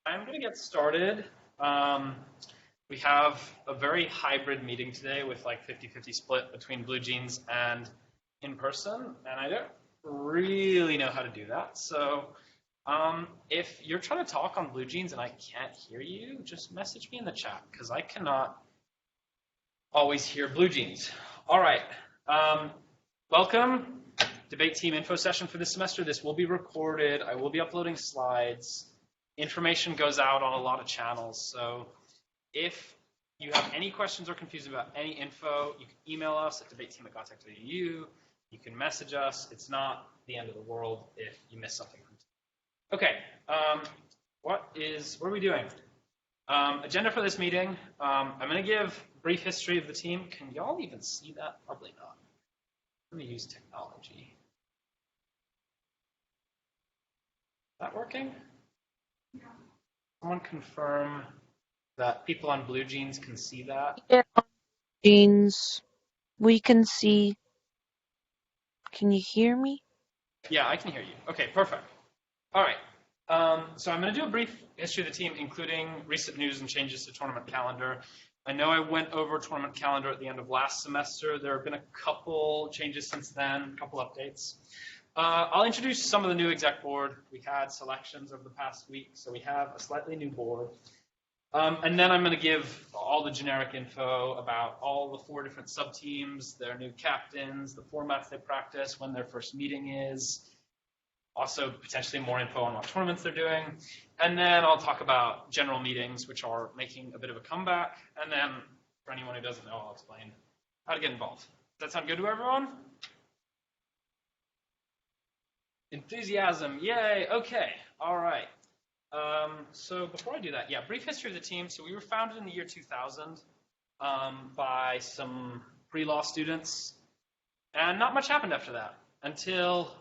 I'm going to get started. We have a very hybrid meeting today with like 50-50 split between Blue Jeans and in person, and I don't really know how to do that. So if you're trying to talk on Blue Jeans and I can't hear you, just message me in the chat because I cannot always hear Blue Jeans. All right. Welcome. Debate team info session for this semester. This will be recorded. I will be uploading slides. Information goes out on a lot of channels. So if you have any questions or confused about any info, you can email us at debateteam@gotech.edu. You can message us. It's not the end of the world if you miss something. Okay. What are we doing? Agenda for this meeting. I'm going to give brief history of the team. Can y'all even see that? Probably not. Let me use technology. Is that working? Yeah. Someone confirm that people on Blue Jeans can see that. Yeah, Jeans, we can see. Can you hear me? Yeah, I can hear you. Okay, perfect. All right. So I'm going to do a brief history of the team, including recent news and changes to tournament calendar. I know I went over tournament calendar at the end of last semester. There have been a couple changes since then, a couple updates. I'll introduce some of the new exec board. We had selections over the past week, so we have a slightly new board. And then I'm going to give all the generic info about all the 4 different sub-teams, their new captains, the formats they practice, when their first meeting is, also potentially more info on what tournaments they're doing. And then I'll talk about general meetings, which are making a bit of a comeback. And then for anyone who doesn't know, I'll explain how to get involved. Does that sound good to everyone? Enthusiasm, yay, okay, all right. So before I do that, brief history of the team. So we were founded in the year 2000 by some pre-law students, and not much happened after that. Until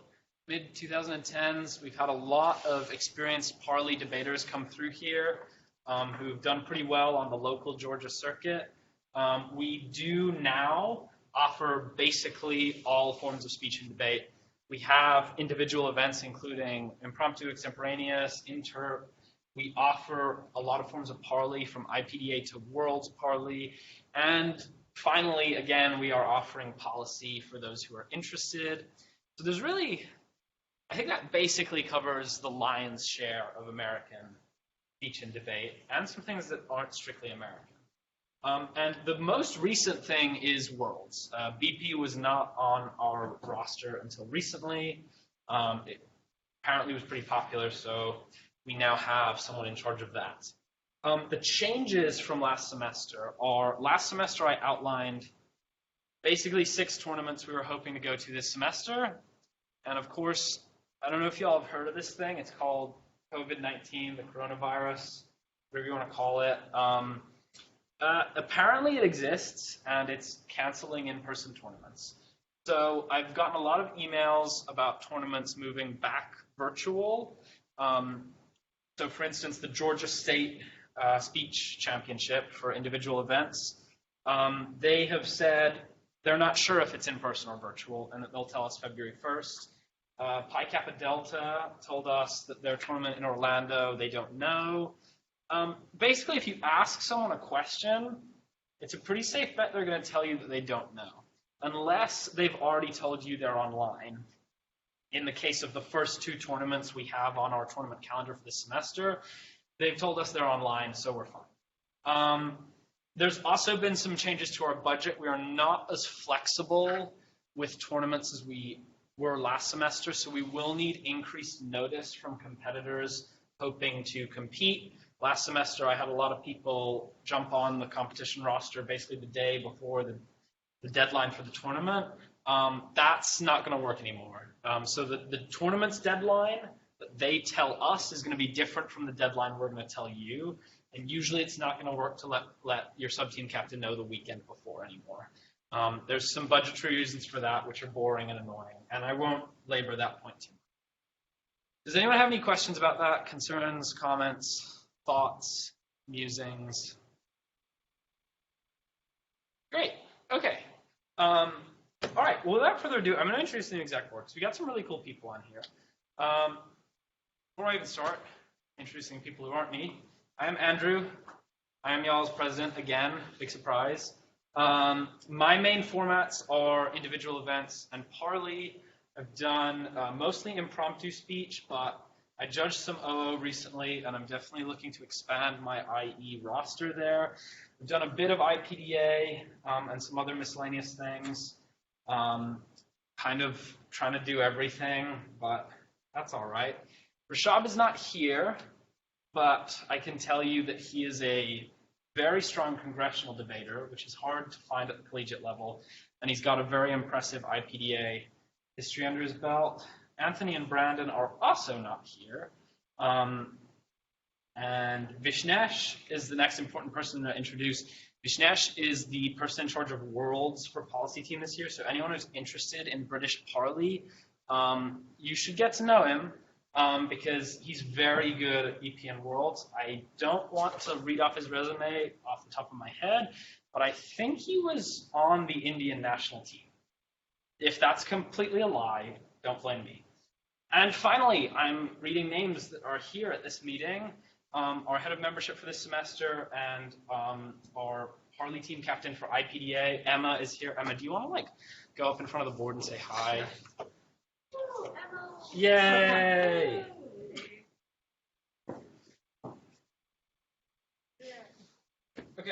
mid-2010s, we've had a lot of experienced Parley debaters come through here who've done pretty well on the local Georgia circuit. We do now offer basically all forms of speech and debate. We have individual events, including impromptu, extemporaneous, interp. We offer a lot of forms of Parley, from IPDA to Worlds Parley. And finally, again, we are offering policy for those who are interested. So there's really, I think that basically covers the lion's share of American speech and debate, and some things that aren't strictly American. And the most recent thing is Worlds. BP was not on our roster until recently. It apparently was pretty popular, so we now have someone in charge of that. The changes from last semester are, last semester I outlined basically 6 tournaments we were hoping to go to this semester. And of course, I don't know if y'all have heard of this thing. It's called COVID-19, the coronavirus, whatever you want to call it. Apparently it exists, and it's canceling in-person tournaments. So I've gotten a lot of emails about tournaments moving back virtual. So for instance, the Georgia State Speech Championship for individual events, they have said they're not sure if it's in-person or virtual, and that they'll tell us February 1st. Pi Kappa Delta told us that their tournament in Orlando, they don't know. Basically, if you ask someone a question, it's a pretty safe bet they're going to tell you that they don't know, unless they've already told you they're online. In the case of the first 2 tournaments we have on our tournament calendar for this semester, they've told us they're online, so we're fine. There's also been some changes to our budget. We are not as flexible with tournaments as we were last semester, so we will need increased notice from competitors hoping to compete. Last semester, I had a lot of people jump on the competition roster basically the day before the deadline for the tournament. That's not going to work anymore. So the tournament's deadline that they tell us is going to be different from the deadline we're going to tell you. And usually it's not going to work to let your sub-team captain know the weekend before anymore. There's some budgetary reasons for that, which are boring and annoying. And I won't labor that point too much. Does anyone have any questions about that? Concerns, comments? Thoughts, musings? Great. Okay. All right. Well, without further ado, I'm going to introduce the new exec board. So we got some really cool people on here. Before I even start, introducing people who aren't me. I am Andrew. I am y'all's president again. Big surprise. My main formats are individual events and Parley. I've done mostly impromptu speech, but I judged some OO recently, and I'm definitely looking to expand my IE roster there. I've done a bit of IPDA and some other miscellaneous things. Kind of trying to do everything, but that's all right. Rashab is not here, but I can tell you that he is a very strong congressional debater, which is hard to find at the collegiate level, and he's got a very impressive IPDA history under his belt. Anthony and Brandon are also not here. And Vishnesh is the next important person to introduce. Vishnesh is the person in charge of Worlds for Policy Team this year, so anyone who's interested in British Parley, you should get to know him because he's very good at EPN Worlds. I don't want to read off his resume off the top of my head, but I think he was on the Indian national team. If that's completely a lie, don't blame me. And finally, I'm reading names that are here at this meeting. Our head of membership for this semester and our Parley team captain for IPDA, Emma, is here. Emma, do you want to go up in front of the board and say hi? Woo, Emma. Yay! Okay,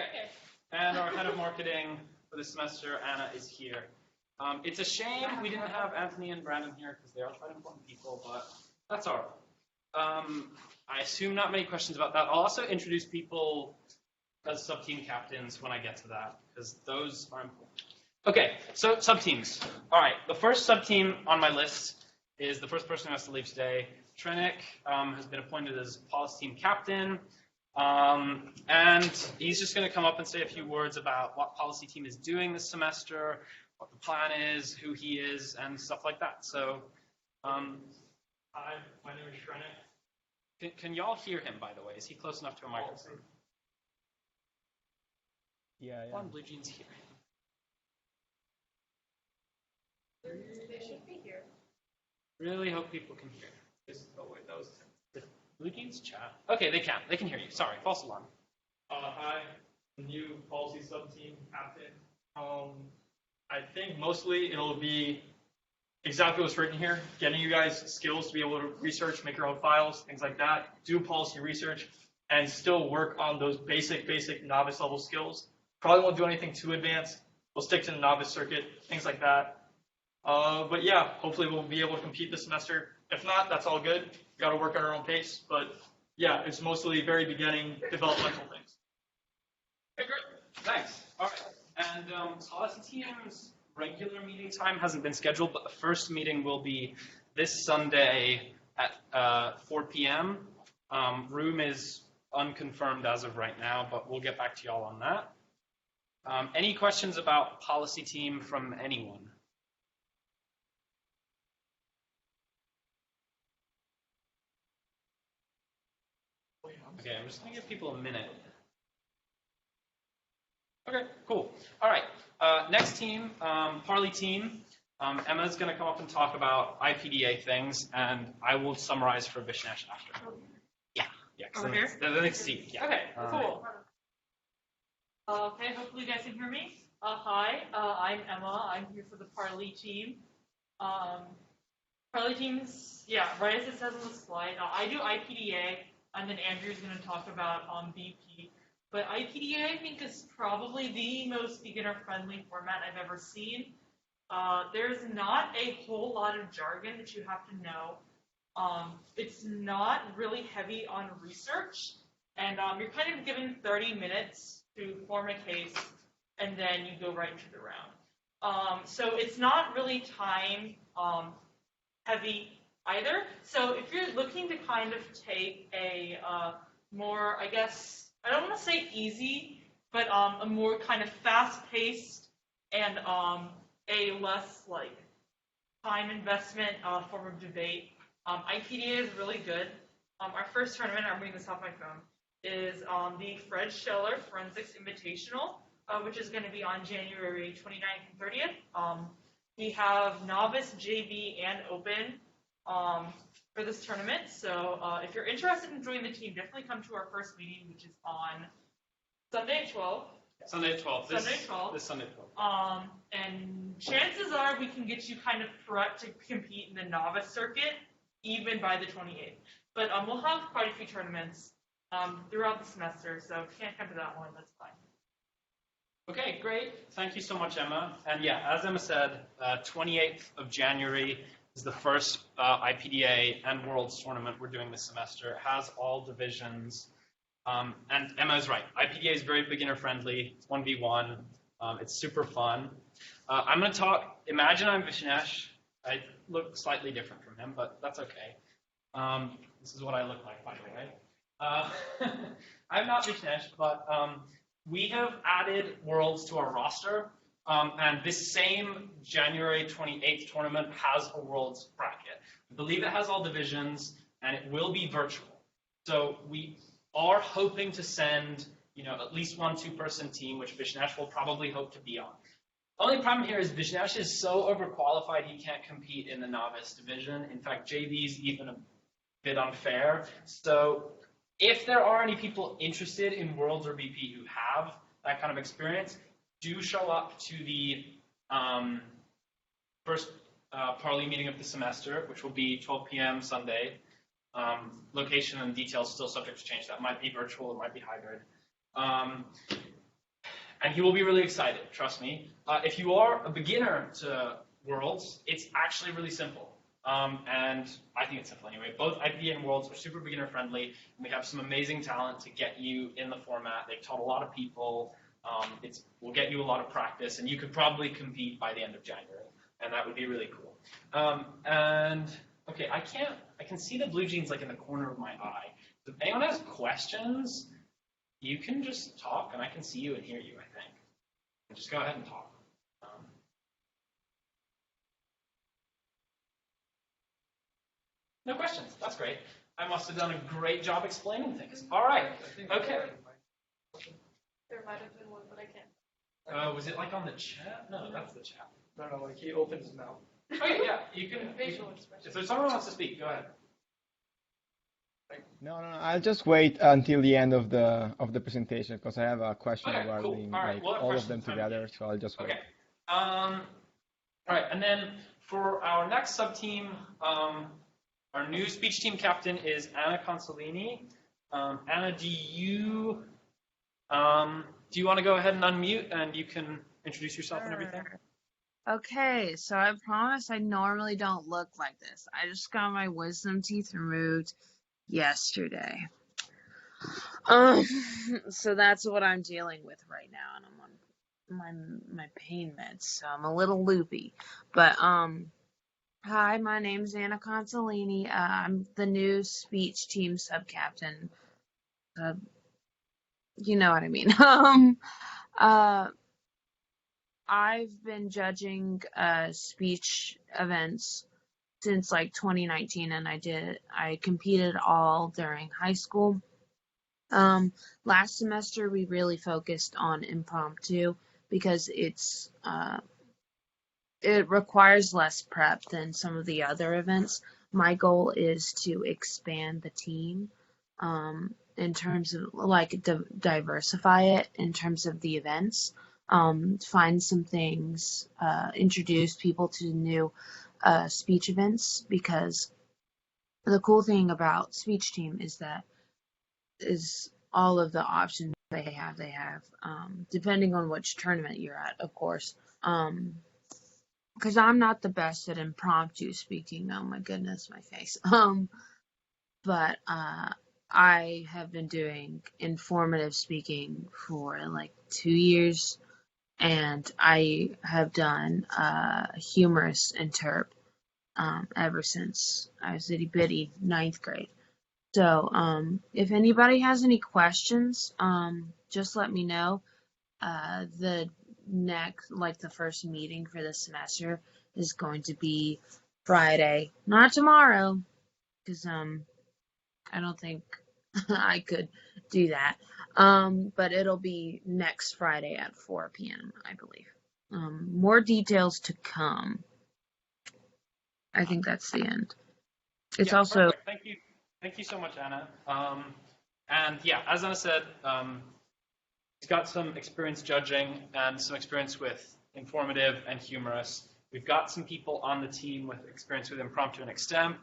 and our head of marketing for this semester, Anna, is here. It's a shame we didn't have Anthony and Brandon here because they are quite important people, but that's all right. I assume not many questions about that. I'll also introduce people as sub-team captains when I get to that, because those are important. Okay, so sub-teams. All right, the first sub-team on my list is the first person who has to leave today. Trenik has been appointed as policy team captain, and he's just going to come up and say a few words about what policy team is doing this semester, what the plan is, who he is, and stuff like that. So, Hi, my name is Trenik. Can y'all hear him, by the way? Is he close enough to a microphone? Yeah. One Blue Jeans here. They should be here. Really hope people can hear. Oh wait, that was the Blue Jeans chat. Okay, they can. They can hear you. Sorry, false alarm. Hi, new policy sub-team captain. I think mostly it'll be exactly what's written here, getting you guys skills to be able to research, make your own files, things like that, do policy research, and still work on those basic novice level skills. Probably won't do anything too advanced. We'll stick to the novice circuit, things like that. But yeah, hopefully we'll be able to compete this semester. If not, that's all good. We got to work at our own pace. But yeah, it's mostly very beginning developmental things. Okay, great. Thanks. All right. And policy team's regular meeting time hasn't been scheduled, but the first meeting will be this Sunday at 4 p.m. Room is unconfirmed as of right now, but we'll get back to y'all on that. Any questions about policy team from anyone? Okay, I'm just going to give people a minute. Okay, cool. All right. Next team, Parley team. Emma's going to come up and talk about IPDA things, and I will summarize for Vishnesh after. Yeah. Over here? The next seat. Yeah. Okay, cool. Okay, hopefully you guys can hear me. Hi, I'm Emma. I'm here for the Parley team. Parley teams, yeah, right as it says on the slide. I do IPDA, and then Andrew's going to talk about BP. But IPDA, I think, is probably the most beginner-friendly format I've ever seen. There's not a whole lot of jargon that you have to know. It's not really heavy on research, and you're kind of given 30 minutes to form a case, and then you go right into the round. So it's not really time heavy either. So if you're looking to kind of take a more, I guess, I don't want to say easy, but a more kind of fast-paced and a less time investment form of debate, IPDA is really good. Our first tournament, I'm reading this off my phone, is the Fred Scheller Forensics Invitational, which is going to be on January 29th and 30th. We have Novice, JV, and Open for this tournament. So if you're interested in joining the team, definitely come to our first meeting, which is on Sunday at 12. Sunday at 12. Sunday at 12. This Sunday at 12. And chances are we can get you kind of prepped to compete in the novice circuit even by the 28th. But we'll have quite a few tournaments throughout the semester, so if you can't come to that one, that's fine. Okay, great. Thank you so much, Emma. And yeah, as Emma said, 28th of January is the first IPDA and Worlds tournament we're doing this semester. It has all divisions. And Emma is right. IPDA is very beginner friendly. It's 1v1. It's super fun. I'm going to talk. Imagine I'm Vishnesh. I look slightly different from him, but that's okay. This is what I look like, by the way. I'm not Vishnesh, but we have added Worlds to our roster. And this same January 28th tournament has a Worlds bracket. I believe it has all divisions, and it will be virtual. So we are hoping to send, at least 1 2-person team, which Vishnesh will probably hope to be on. The only problem here is Vishnesh is so overqualified he can't compete in the novice division. In fact, JV is even a bit unfair. So if there are any people interested in Worlds or BP who have that kind of experience, do show up to the first Parley meeting of the semester, which will be 12 p.m. Sunday. Location and details still subject to change. That might be virtual, it might be hybrid. And he will be really excited, trust me. If you are a beginner to Worlds, it's actually really simple. And I think it's simple anyway. Both IPDA and Worlds are super beginner friendly, and they have some amazing talent to get you in the format. They've taught a lot of people. Will get you a lot of practice, and you could probably compete by the end of January, and that would be really cool. Okay, I can see the blue jeans like in the corner of my eye. If anyone has questions, you can just talk, and I can see you and hear you, I think. Just go ahead and talk. No questions. That's great. I must have done a great job explaining things. All right. Okay. There might have been one, but I can't. Was it like on the chat? No, that's the chat. No, like he opens his mouth. Okay, yeah, you can. Facial expression. If there's someone who wants to speak, go ahead. No, I'll just wait until the end of the presentation because I have a question Okay, cool. regarding All right, like we'll have all of questions them time. together, so I'll just wait. Okay. All right, and then for our next sub-team, our new speech team captain is Anna Consolini. Anna, do you want to go ahead and unmute and you can introduce yourself and everything? Okay, so I promise I normally don't look like this. I just got my wisdom teeth removed yesterday. So that's what I'm dealing with right now, and I'm on my pain meds, so I'm a little loopy. But hi, my name's Anna Consolini. I'm the new speech team sub-captain. You know what I mean. I've been judging speech events since like 2019, and I competed all during high school. Last semester we really focused on impromptu because it requires less prep than some of the other events. My goal is to expand the team in terms of like diversify it in terms of the events. Find some things, introduce people to new speech events, because the cool thing about speech team is all of the options they have, depending on which tournament you're at, of course. Because I'm not the best at impromptu speaking. Oh my goodness, my face. But I have been doing informative speaking for like 2 years, and I have done humorous interp ever since I was itty bitty 9th grade. So if anybody has any questions, just let me know. The first meeting for the semester is going to be Friday, not tomorrow, because I don't think I could do that. But it'll be next Friday at 4 p.m., I believe. More details to come. I think that's the end. It's Yeah, also perfect. Thank you so much, Anna. And yeah, as Anna said, he's got some experience judging and some experience with informative and humorous. We've got some people on the team with experience with impromptu and extemp.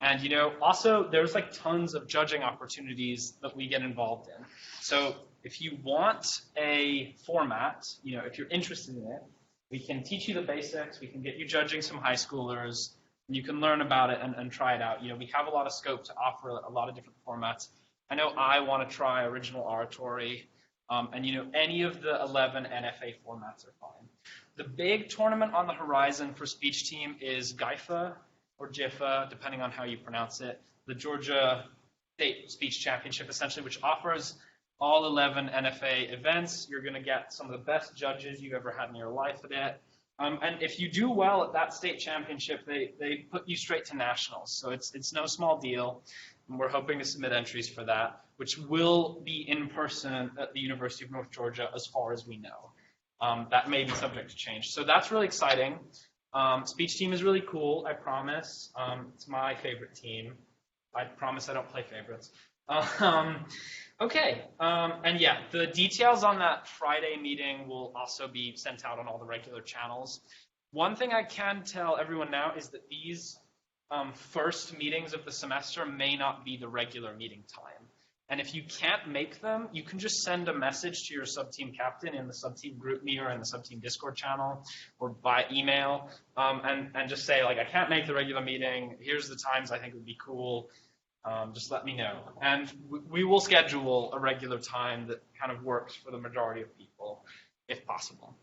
And, also there's like tons of judging opportunities that we get involved in. So if you want a format, if you're interested in it, we can teach you the basics. We can get you judging some high schoolers. And you can learn about it and try it out. We have a lot of scope to offer a lot of different formats. I know I want to try original oratory. And any of the 11 NFA formats are fine. The big tournament on the horizon for speech team is GIFA or JIFA, depending on how you pronounce it, the Georgia State Speech Championship, essentially, which offers all 11 NFA events. You're going to get some of the best judges you've ever had in your life at it. And if you do well at that state championship, they put you straight to nationals. So it's no small deal. And we're hoping to submit entries for that, which will be in person at the University of North Georgia as far as we know. That may be subject to change. So that's really exciting. Speech team is really cool, I promise. It's my favorite team. I promise I don't play favorites. Okay, and yeah, the details on that Friday meeting will also be sent out on all the regular channels. One thing I can tell everyone now is that these first meetings of the semester may not be the regular meeting time. And if you can't make them, you can just send a message to your sub-team captain in the sub-team group me or in the sub-team Discord channel or by email and just say, like, I can't make the regular meeting. Here's the times I think would be cool. Just let me know. And we will schedule a regular time that kind of works for the majority of people, if possible.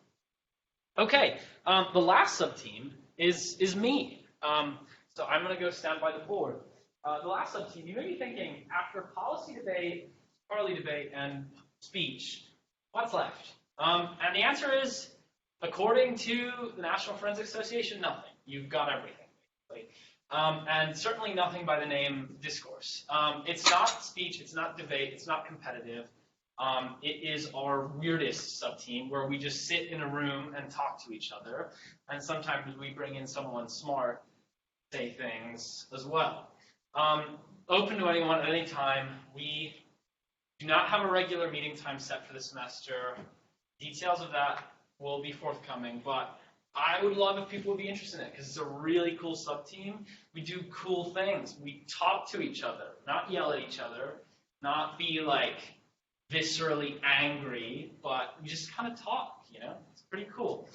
Okay, the last sub-team is me. So I'm going to go stand by the board. The last sub-team, you may be thinking, after policy debate, parley debate, and speech, what's left? And the answer is, according to the National Forensic Association, nothing. You've got everything, basically. And certainly nothing by the name discourse. It's not speech, it's not debate, it's not competitive. It is our weirdest sub-team where we just sit in a room and talk to each other. And sometimes we bring in someone smart to say things as well. Open to anyone at any time. We do not have a regular meeting time set for the semester. Details of that will be forthcoming, but I would love if people would be interested in it because it's a really cool sub-team. We do cool things. We talk to each other, not yell at each other, not be like viscerally angry, but we just kind of talk, It's pretty cool.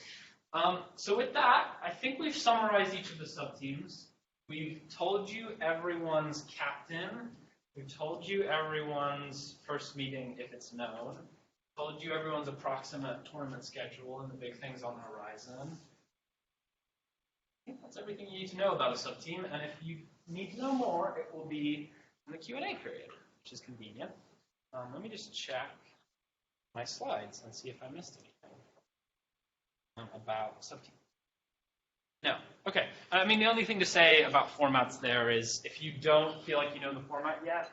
So with that, I think we've summarized each of the sub-teams. We've told you everyone's captain. We've told you everyone's first meeting if it's known. Told you everyone's approximate tournament schedule and the big things on the horizon. I think that's everything you need to know about a sub-team. And if you need to know more, it will be in the Q&A period, which is convenient. Let me just check my slides and see if I missed anything about sub-team. No. Okay. The only thing to say about formats there is if you don't feel like you know the format yet,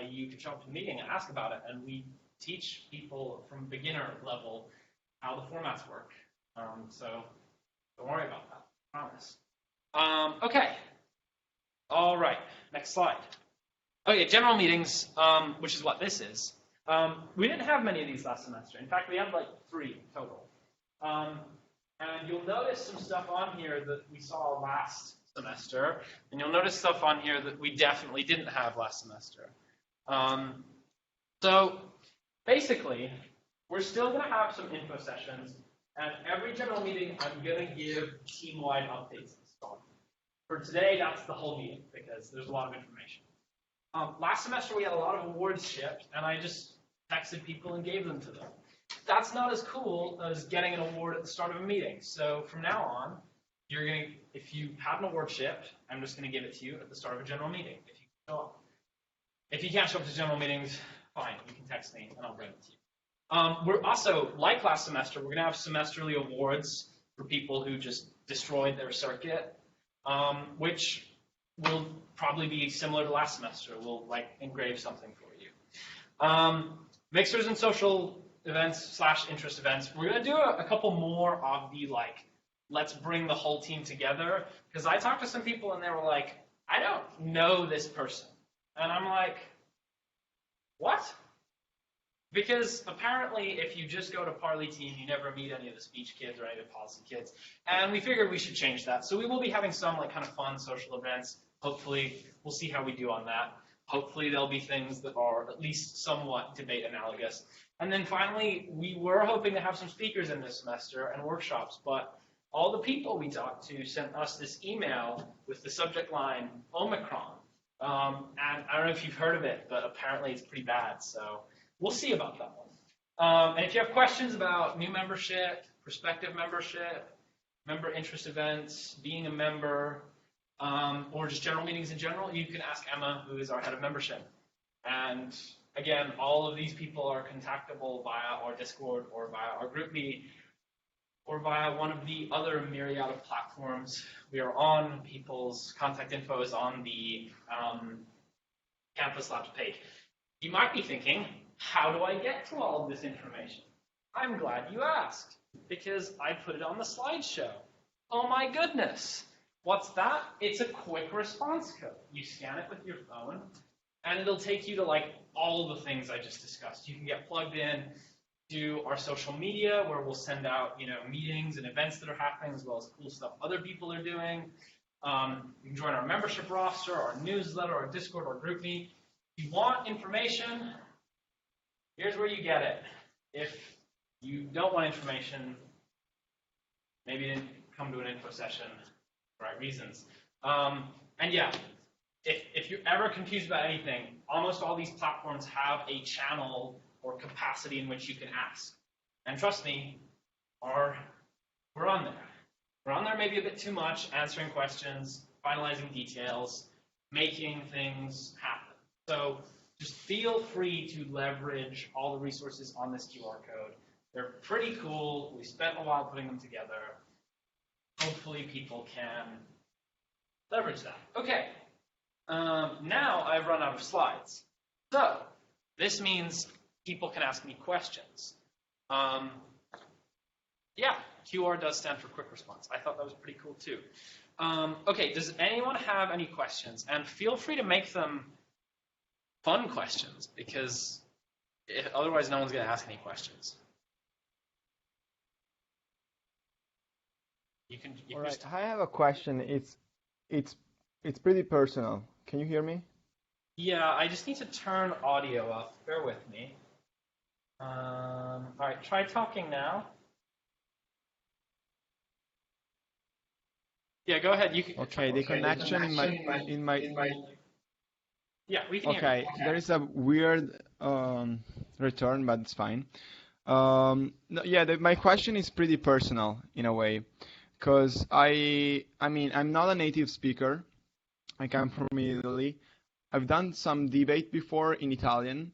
you can show up to the meeting and ask about it. And we teach people from beginner level how the formats work. So don't worry about that. I promise. Okay. All right. Next slide. Okay, general meetings, which is what this is. We didn't have many of these last semester. In fact, we had like 3 total. And you'll notice some stuff on here that we saw last semester, and you'll notice stuff on here that we definitely didn't have last semester. So basically, we're still going to have some info sessions, and every general meeting, I'm going to give team-wide updates and stuff. For today, that's the whole meeting, because there's a lot of information. Last semester, we had a lot of awards shipped, and I just texted people and gave them to them. That's not as cool as getting an award at the start of a meeting. So from now on, if you have an award shipped, I'm just going to give it to you at the start of a general meeting if you can show up. If you can't show up to general meetings, fine, you can text me and I'll bring it to you. We're also, like last semester, we're going to have semesterly awards for people who just destroyed their circuit, which will probably be similar to last semester. We'll engrave something for you. Mixers and social events / interest events. We're going to do a couple more of the let's bring the whole team together, because I talked to some people and they were like, I don't know this person. And I'm like, what? Because apparently if you just go to Parley Team, you never meet any of the speech kids or any of the policy kids. And we figured we should change that. So we will be having some like kind of fun social events. Hopefully, we'll see how we do on that. Hopefully there'll be things that are at least somewhat debate analogous. And then finally, we were hoping to have some speakers in this semester and workshops, but all the people we talked to sent us this email with the subject line Omicron. And I don't know if you've heard of it, but apparently it's pretty bad. So we'll see about that one. And if you have questions about new membership, prospective membership, member interest events, being a member, or just general meetings in general, you can ask Emma, who is our head of membership. And again, all of these people are contactable via our Discord or via our GroupMe or via one of the other myriad of platforms we are on. People's contact info is on the Campus Labs page. You might be thinking, how do I get to all of this information? I'm glad you asked, because I put it on the slideshow. Oh my goodness. What's that? It's a quick response code. You scan it with your phone, and it'll take you to like all the things I just discussed. You can get plugged in to our social media, where we'll send out, meetings and events that are happening, as well as cool stuff other people are doing. You can join our membership roster, our newsletter, our Discord, our GroupMe. If you want information, here's where you get it. If you don't want information, maybe you didn't come to an info session for the right reasons. And yeah, if you're ever confused about anything, almost all these platforms have a channel or capacity in which you can ask. And trust me, we're on there. We're on there maybe a bit too much, answering questions, finalizing details, making things happen. So just feel free to leverage all the resources on this QR code. They're pretty cool. We spent a while putting them together. Hopefully people can leverage that. Okay. Now I've run out of slides. So this means people can ask me questions. Yeah, QR does stand for quick response. I thought that was pretty cool too. Okay, does anyone have any questions? And feel free to make them fun questions, because otherwise no one's going to ask any questions. You can All right, just, I have a question. It's pretty personal. Can you hear me? yeah, I just need to turn audio up. Bear with me. All right, try talking now. Yeah, go ahead. You can. Okay, the connection in my Yeah, we can hear okay, you. there is a weird return, but it's fine. No, yeah, my question is pretty personal in a way, because I mean, I'm not a native speaker. I come from Italy. I've done some debate before in Italian,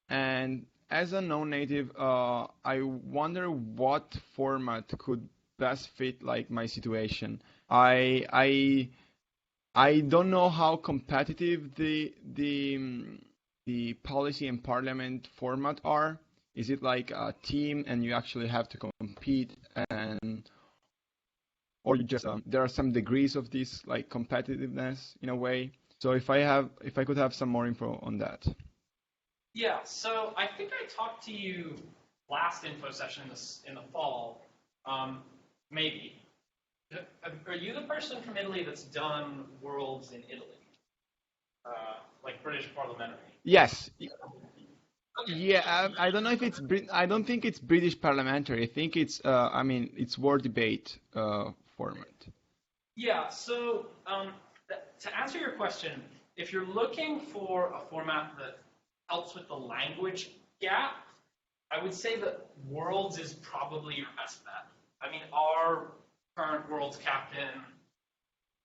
and as a non-native, I wonder what format could best fit like my situation. I don't know how competitive the policy and parliament format are. Is it like a team and you actually have to compete, and or you just there are some degrees of this like competitiveness in a way? So if I could have some more info on that. Yeah, so I think I talked to you last info session in the fall, maybe. Are you the person from Italy that's done Worlds in Italy? Like British parliamentary? Yes. Okay. Yeah, I don't know if it's I don't think it's British parliamentary. I think it's I mean it's World Debate format. Yeah, so to answer your question, if you're looking for a format that helps with the language gap, I would say that Worlds is probably your best bet. I mean, our current Worlds captain,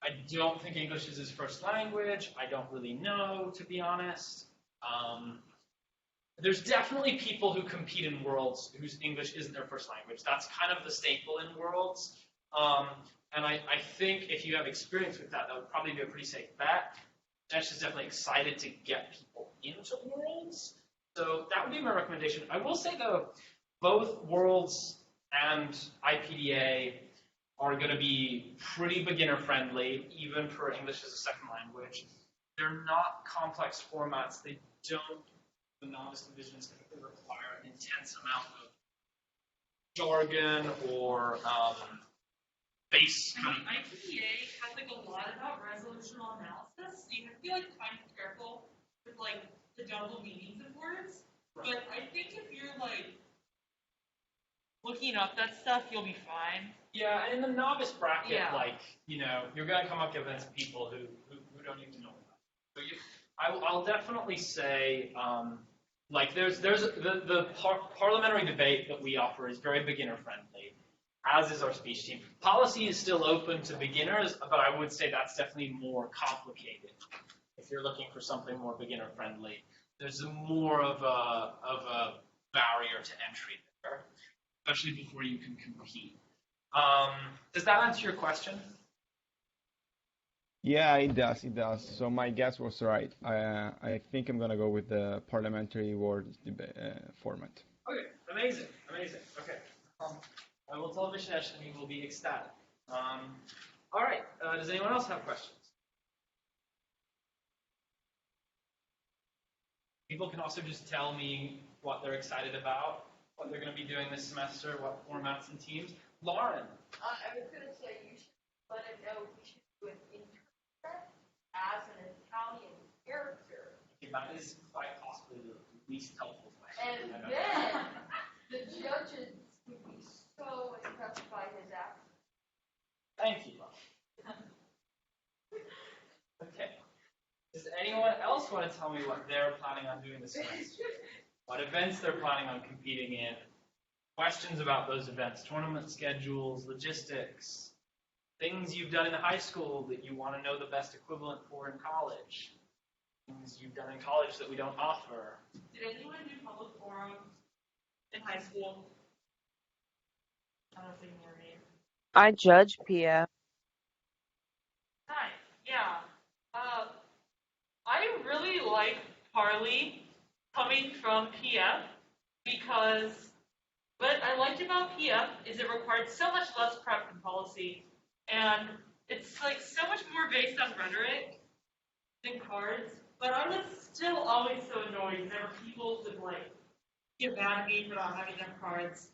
I don't think English is his first language. I don't really know, to be honest. There's definitely people who compete in Worlds whose English isn't their first language. That's kind of the staple in Worlds. And I think if you have experience with that, that would probably be a pretty safe bet. Jesh is definitely excited to get people into Worlds. So that would be my recommendation. I will say, though, both Worlds and IPDA are going to be pretty beginner friendly, even for English as a second language. They're not complex formats. They don't, the novice divisions typically require an intense amount of jargon or base. I mean, IPA has like a lot about resolutional analysis. So you have to be like kind of careful with like the double meanings of words. But I think if you're like looking up that stuff, you'll be fine. Yeah, and in the novice bracket, Yeah. like, you're going to come up against people who don't even know about it. So I'll definitely say, like, there's the parliamentary debate that we offer is very beginner friendly, as is our speech team. Policy is still open to beginners, but I would say that's definitely more complicated. If you're looking for something more beginner friendly, there's more of a barrier to entry there, especially before you can compete. Does that answer your question? Yeah, it does. It does. So my guess was right. I think I'm gonna go with the parliamentary words format. Okay, amazing. Okay, I will tell Vishesh and he will be ecstatic. All right, does anyone else have questions? People can also just tell me what they're excited about, what they're going to be doing this semester, what formats and teams. Lauren. I was going to say you should let it know we should do an interpret as an Italian character. Okay, that is quite possibly the least helpful question. And then the judges would be so impressed by his accent. Thank you, Lauren. Okay. Does anyone else want to tell me what they're planning on doing this semester? What events they're planning on competing in? Questions about those events, tournament schedules, logistics, things you've done in high school that you want to know the best equivalent for in college, things you've done in college that we don't offer. Did anyone do public forums in high school? I don't think more me. I judge PF. Nice. Yeah. I really like Harley coming from PF because what I liked about PF is it required so much less prep than policy, and it's like so much more based on rhetoric than cards. But I was still always so annoyed whenever people would like get mad at me for not having enough cards.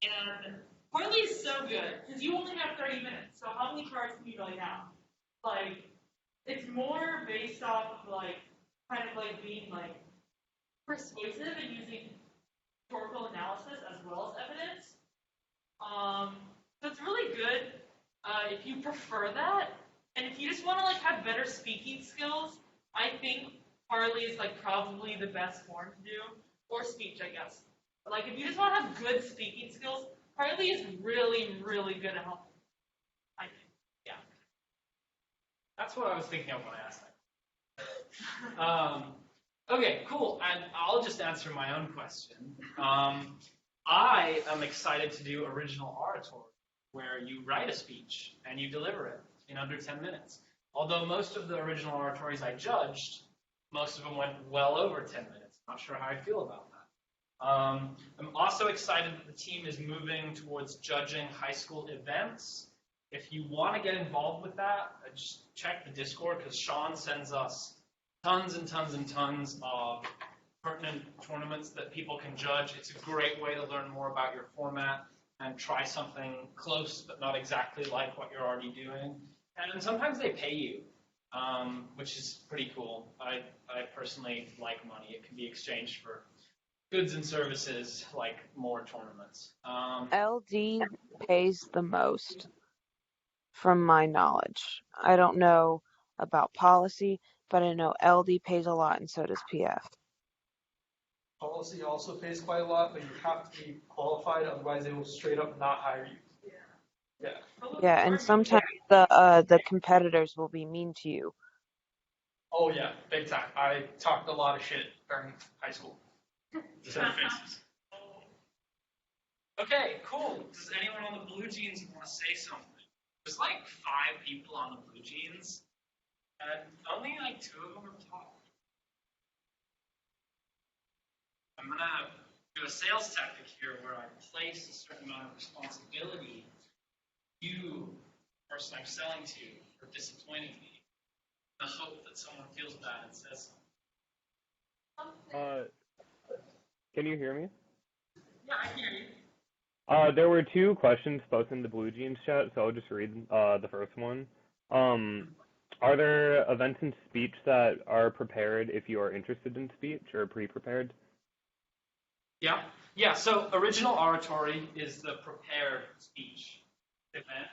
And Harley is so good because you only have 30 minutes. So how many cards can you really have? Like, it's more based off of like kind of like being like persuasive and using historical analysis as well as evidence. So it's really good if you prefer that, and if you just want to like have better speaking skills. I think Harley is like probably the best form to do, or speech, I guess. But, like if you just want to have good speaking skills, Harley is really, really good at helping. I think, yeah. That's what I was thinking of when I asked that. Okay, cool. And I'll just answer my own question. I am excited to do original oratory, where you write a speech and you deliver it in under 10 minutes. Although most of the original oratories I judged, most of them went well over 10 minutes. Not sure how I feel about that. I'm also excited that the team is moving towards judging high school events. If you want to get involved with that, just check the Discord because Sean sends us tons and tons and tons of pertinent tournaments that people can judge. It's a great way to learn more about your format and try something close but not exactly like what you're already doing. And sometimes they pay you, which is pretty cool. I personally like money. It can be exchanged for goods and services like more tournaments. LD pays the most, from my knowledge. I don't know about policy, but I know LD pays a lot, and so does PF. Policy also pays quite a lot, but you have to be qualified, otherwise they will straight up not hire you. Yeah, and sometimes the competitors will be mean to you. Oh yeah, big time. I talked a lot of shit during high school. Just had faces. Okay, cool. Does anyone on the Blue Jeans want to say something? There's like 5 people on the Blue Jeans, and only like 2 of them have talked. I'm going to do a sales tactic here where I place a certain amount of responsibility you, the person I'm selling to, for disappointing me, in the hope that someone feels bad and says something. Can you hear me? Yeah, I hear you. There were two questions posted in the Blue Jeans chat, so I'll just read the first one. Are there events in speech that are prepared if you are interested in speech or pre-prepared? Yeah. Yeah, so original oratory is the prepared speech event.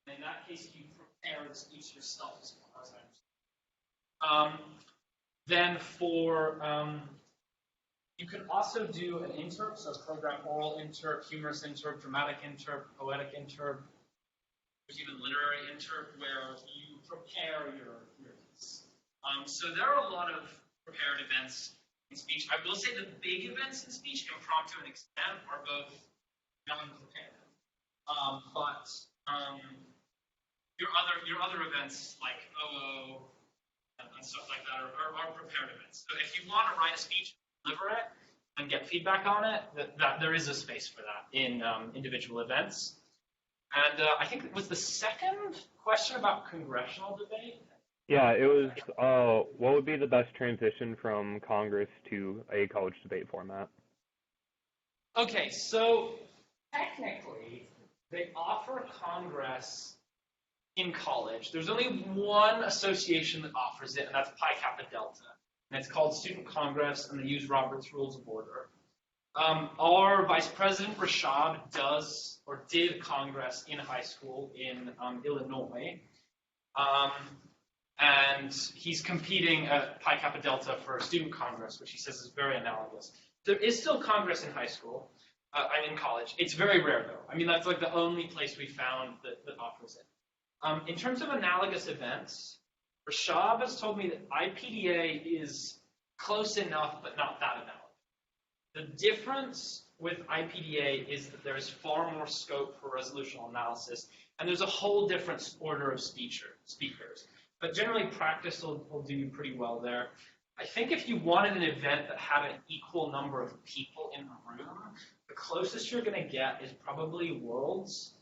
And in that case, you prepare the speech yourself, as far as I understand. Then you can also do an interp, so program oral interp, humorous interp, dramatic interp, poetic interp. There's even literary interp where you prepare your piece. So there are a lot of prepared events in speech. I will say the big events in speech, impromptu and extent, are both non-prepared. But your other events like OO and stuff like that are prepared events. So if you want to write a speech, deliver it, and get feedback on it, that there is a space for that in individual events. And I think it was the second question about congressional debate. Yeah, it was, what would be the best transition from Congress to a college debate format? Okay, so technically, they offer Congress in college. There's only one association that offers it, and that's Pi Kappa Delta. And it's called Student Congress, and they use Robert's Rules of Order. Our Vice President Rashad did Congress in high school in Illinois. And he's competing at Pi Kappa Delta for Student Congress, which he says is very analogous. There is still Congress in high school, in college. It's very rare, though. I mean, that's like the only place we found that offers it. In terms of analogous events, Rashab has told me that IPDA is close enough, but not that analogous. The difference with IPDA is that there is far more scope for resolutional analysis, and there's a whole different order of speakers. But generally, practice will do you pretty well there. I think if you wanted an event that had an equal number of people in the room, the closest you're going to get is probably Worlds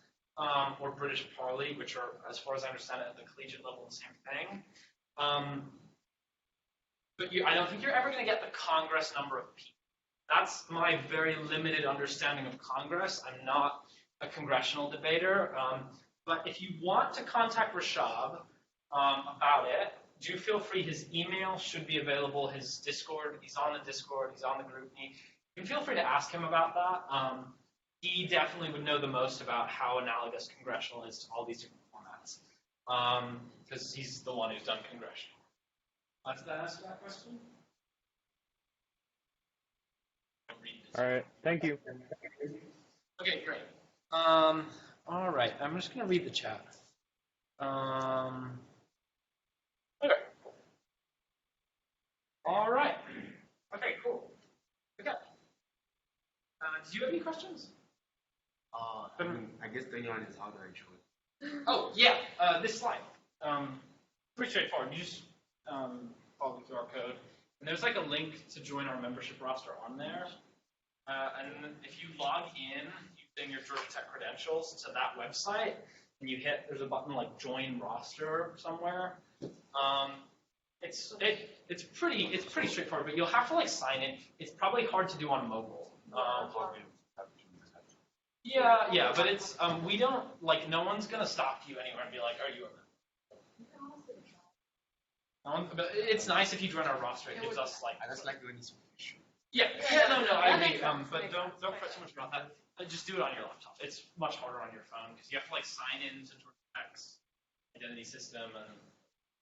or British Parley, which are, as far as I understand it, at the collegiate level, the same thing. But I don't think you're ever going to get the Congress number of people. That's my very limited understanding of Congress. I'm not a congressional debater. But if you want to contact Rashab about it, do feel free. His email should be available. His Discord, he's on the Discord, he's on the GroupMe. You can feel free to ask him about that. He definitely would know the most about how analogous congressional is to all these different formats, because he's the one who's done congressional. Did that answer that question? All right, thank you. Okay, great. All right, I'm just going to read the chat. Okay. All right. Okay, cool. Okay. Did you have any questions? I guess the only one is how do I show it? Oh, yeah, this slide. Pretty straightforward. You just follow the QR code. And there's like a link to join our membership roster on there. And if you log in using your Georgia Tech credentials to that website, and you hit, there's a button like Join Roster somewhere. It's pretty straightforward, but you'll have to like sign in. It's probably hard to do on mobile. Yeah, but it's we don't like no one's gonna stop you anywhere and be like, are you a member? But it's nice if you join our roster. It gives us like. I just like doing this. No, I agree. But don't fret too much about that. Just do it on your laptop. It's much harder on your phone because you have to like sign in to Georgia Tech's identity system and.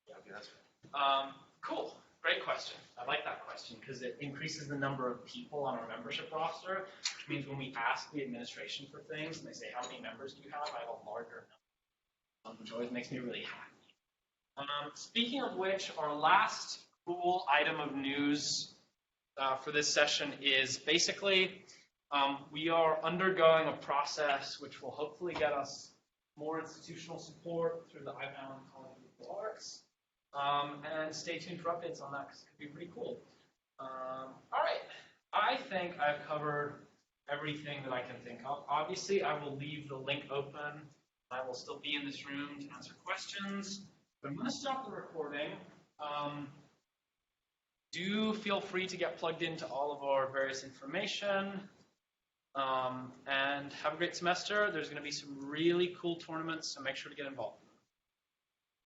Yeah, okay, that's right. Cool. Great question. I like that question because it increases the number of people on our membership roster, which means when we ask the administration for things and they say, how many members do you have? I have a larger number, which always makes me really happy. Speaking of which, our last cool item of news for this session is basically we are undergoing a process which will hopefully get us more institutional support through the Ivan College of Liberal Arts. And stay tuned for updates on that because it could be pretty cool. All right. I think I've covered everything that I can think of. Obviously, I will leave the link open I will still be in this room to answer questions. But I'm going to stop the recording. Do feel free to get plugged into all of our various information. And have a great semester. There's going to be some really cool tournaments, so make sure to get involved.